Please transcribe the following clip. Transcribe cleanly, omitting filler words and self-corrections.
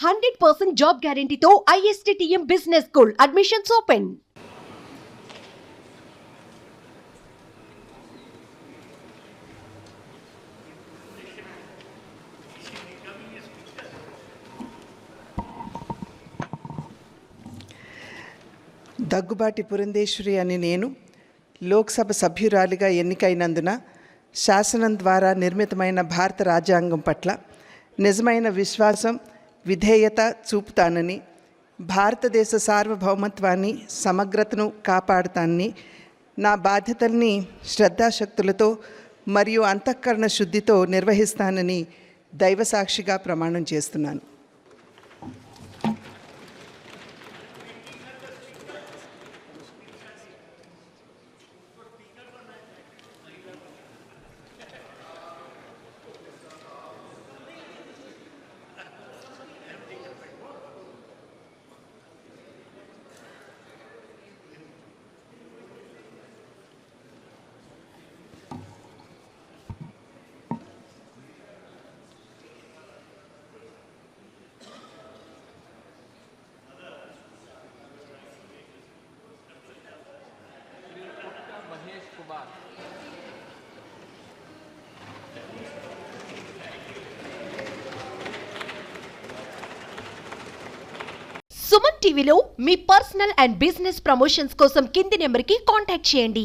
100% job గ్యారంటీతో ISTTM business school admissions open. Daggubati Purandeswari అని నేను లోక్సభ సభ్యురాలిగా ఎన్నికైనందున శాసనం ద్వారా నిర్మితమైన భారత రాజ్యాంగం పట్ల నిజమైన విశ్వాసం, విధేయత చూపుతానని, భారతదేశ సార్వభౌమత్వాన్ని, సమగ్రతను కాపాడుతానని, నా బాధ్యతల్ని శ్రద్ధాశక్తులతో మరియు అంతఃకరణ శుద్ధితో నిర్వహిస్తానని దైవసాక్షిగా ప్రమాణం చేస్తున్నాను. సుమన్ టీవీలో మీ పర్సనల్ అండ్ బిజినెస్ ప్రమోషన్స్ కోసం కింది నెంబర్కి కాంటాక్ట్ చేయండి.